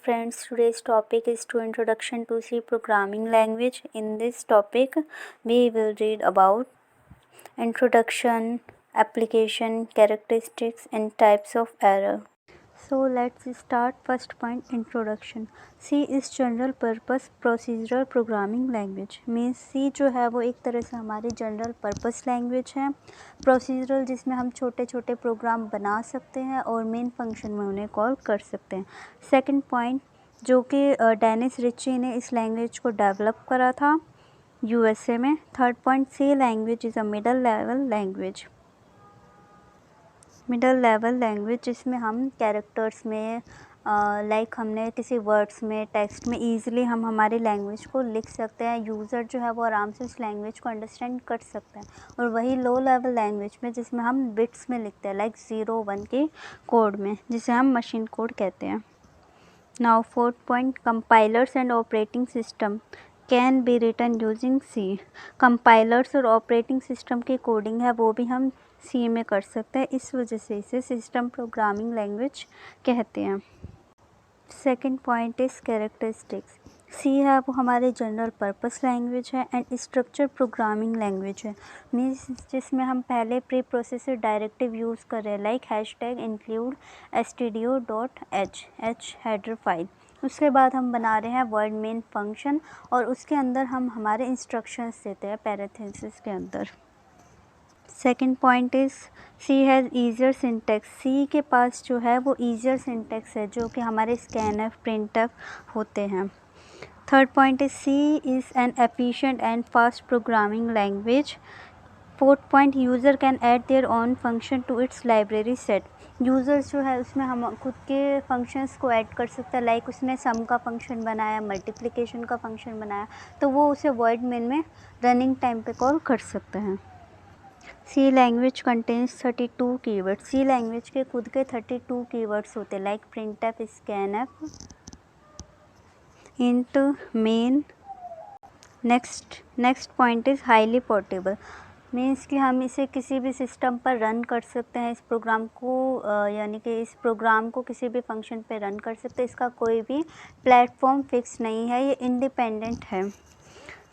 friends, today's topic is to introduction to C programming language. In this topic we will read about introduction, application, characteristics and types of error. So let's start. First point, introduction. C is general purpose procedural programming language. Means C जो है वो एक तरह से हमारी general purpose language है। Procedural जिसमें हम छोटे छोटे प्रोग्राम बना सकते हैं और मेन फंक्शन में उन्हें कॉल कर सकते हैं। सेकंड पॉइंट, जो कि डेनिस रिची ने इस लैंग्वेज को डेवलप करा था USA में। Third point, C language is a middle level language जिसमें हम कैरेक्टर्स में लाइक हमने किसी वर्ड्स में टेक्स्ट में ईज़िली हम हमारी लैंग्वेज को लिख सकते हैं। यूज़र जो है वो आराम से उस लैंग्वेज को अंडरस्टैंड कर सकते हैं। और वही लो लेवल लैंग्वेज में जिसमें हम बिट्स में लिखते हैं, लाइक 0-1 के कोड में, जिसे हम मशीन कोड कहते हैं। Now fourth point, compilers and operating system can be written using C। Compilers और ऑपरेटिंग सिस्टम की कोडिंग है वो भी हम C में कर सकते हैं, इस वजह से इसे सिस्टम प्रोग्रामिंग लैंग्वेज कहते हैं। Second point is characteristics. C है वो हमारे जनरल पर्पस लैंग्वेज है एंड स्ट्रक्चर प्रोग्रामिंग लैंग्वेज है। मीन्स जिसमें हम पहले प्री प्रोसेसर डायरेक्टिव यूज़ कर रहे हैं, like #include stdio.h header file. उसके बाद हम बना रहे हैं वर्ड मेन फंक्शन और उसके अंदर हम हमारे इंस्ट्रक्शंस देते हैं पैरेंथेसिस के अंदर। Second point is C has easier syntax. C के पास जो है वो ईजियर सिंटेक्स है जो कि हमारे स्कैनफ प्रिंटफ होते हैं। Third point is C is an efficient and fast programming language. Fourth point, user can add their own function to its library set. Users जो है उसमें हम खुद के फंक्शंस को ऐड कर सकते हैं, लाइक उसने सम का फंक्शन बनाया, मल्टीप्लिकेशन का फंक्शन बनाया, तो वो उसे वॉइड मेन में रनिंग टाइम पे कॉल कर सकते हैं। C language contains 32 keywords. C language के खुद के 32 कीवर्ड्स होते हैं, like printf, scanf, int, main। Next point is highly portable. Means कि हम इसे किसी भी सिस्टम पर रन कर सकते हैं इस प्रोग्राम को, यानी कि इस प्रोग्राम को किसी भी फंक्शन पे रन कर सकते हैं। इसका कोई भी प्लेटफॉर्म फिक्स नहीं है, ये इंडिपेंडेंट है।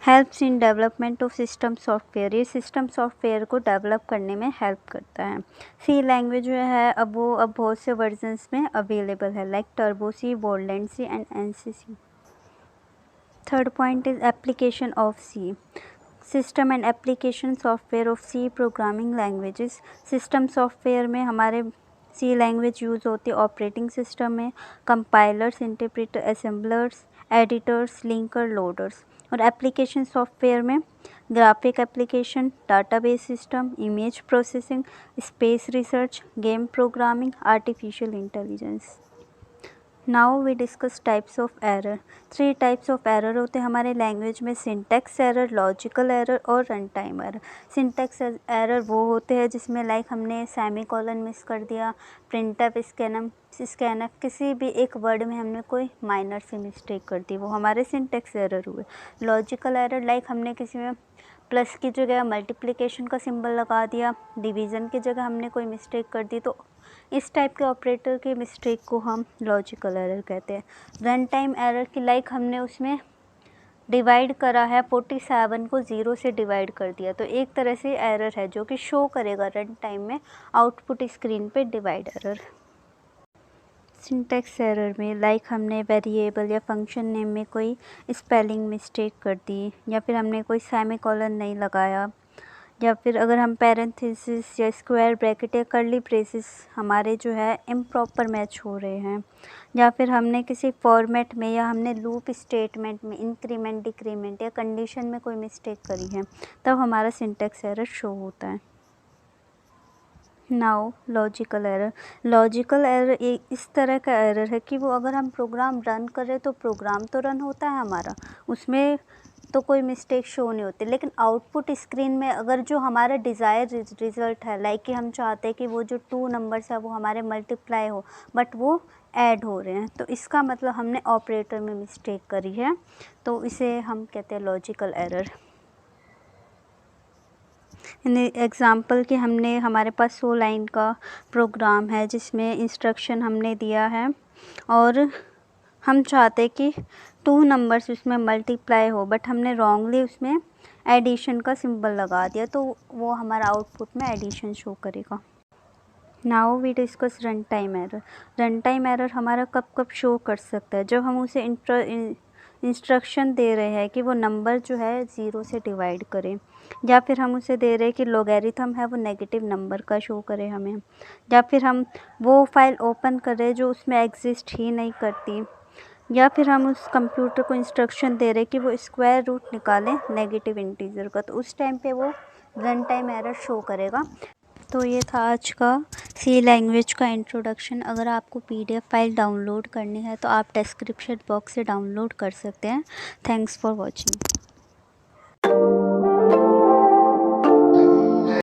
Helps in development of system software. ये सिस्टम सॉफ्टवेयर को डेवलप करने में हेल्प करता है। C लैंग्वेज जो है अब बहुत से वर्जन्स में अवेलेबल है, like turbo C, Borland C and NC। Third point is application of C। System and application software of C programming languages. System software में हमारे C लैंग्वेज यूज़ होती है ऑपरेटिंग सिस्टम में, compilers, interpreter, assemblers, editors, linker, loaders. और application software में graphic application, database system, image processing, space research, game programming, artificial intelligence. Now we discuss types of error. 3 types of error होते हैं हमारे language में, syntax error, logical error और run time error. Syntax error वो होते हैं जिसमें like हमने सेमीकोलन मिस कर दिया, प्रिंटफ, स्कैनफ, किसी भी एक वर्ड में हमने कोई माइनर सी मिस्टेक कर दी, वो हमारे सिंटैक्स एरर हुए। लॉजिकल एरर, लाइक हमने किसी में प्लस की जगह मल्टीप्लिकेशन का सिंबल लगा दिया, डिवीज़न की जगह हमने कोई मिस्टेक कर दी, तो इस टाइप के ऑपरेटर के मिस्टेक को हम लॉजिकल एरर कहते हैं। रन टाइम एरर की, लाइक हमने उसमें डिवाइड करा है 47 को 0 से डिवाइड कर दिया, तो एक तरह से एरर है जो कि शो करेगा रन टाइम में आउटपुट स्क्रीन पे डिवाइड एरर। सिंटैक्स एरर में लाइक हमने वेरिएबल या फंक्शन नेम में कोई स्पेलिंग मिस्टेक कर दी, या फिर हमने कोई सेमीकोलन नहीं लगाया, या फिर अगर हम पैरेंथेसिस या स्क्वायर ब्रैकेट या कर्ली ब्रेसेस हमारे जो है इम्प्रॉपर मैच हो रहे हैं, या फिर हमने किसी फॉर्मेट में या हमने लूप स्टेटमेंट में इंक्रीमेंट, डिक्रीमेंट या कंडीशन में कोई मिस्टेक करी है, तब हमारा सिंटैक्स एरर शो होता है। Now logical error. Logical error एक इस तरह का एरर है कि वो अगर हम प्रोग्राम रन करें तो प्रोग्राम तो रन होता है हमारा, उसमें तो कोई मिस्टेक शो नहीं होती, लेकिन आउटपुट स्क्रीन में अगर जो हमारा डिज़ायर रिज़ल्ट है, लाइक कि हम चाहते हैं कि वो जो 2 नंबर्स है वो हमारे मल्टीप्लाई हो, बट वो ऐड हो रहे हैं, तो इसका मतलब हमने ऑपरेटर में मिस्टेक करी है, तो इसे हम कहते हैं लॉजिकल एरर। एग्ज़ाम्पल कि हमने हमारे पास 100 लाइन का प्रोग्राम है जिसमें इंस्ट्रक्शन हमने दिया है और हम चाहते हैं कि 2 नंबर्स उसमें मल्टीप्लाई हो, बट हमने रॉन्गली उसमें एडिशन का सिंबल लगा दिया, तो वो हमारा आउटपुट में एडिशन शो करेगा। Now we discuss run time error. Run time error हमारा कब कब शो कर सकता है? जब हम उसे इंस्ट्रक्शन दे रहे हैं कि वो नंबर जो है 0 से डिवाइड करें, या फिर हम उसे दे रहे हैं कि लॉगरिथम है वो नेगेटिव नंबर का शो करे हमें, या फिर हम वो फाइल ओपन कर रहे हैं जो उसमें एग्जिस्ट ही नहीं करती, या फिर हम उस कंप्यूटर को इंस्ट्रक्शन दे रहे हैं कि वो स्क्वायर रूट निकालें नेगेटिव इंटीजर का, तो उस टाइम पे वो रन टाइम एरर शो करेगा। तो ये था आज का सी लैंग्वेज का इंट्रोडक्शन। अगर आपको PDF फाइल डाउनलोड करनी है तो आप डिस्क्रिप्शन बॉक्स से डाउनलोड कर सकते हैं। Thanks for watching.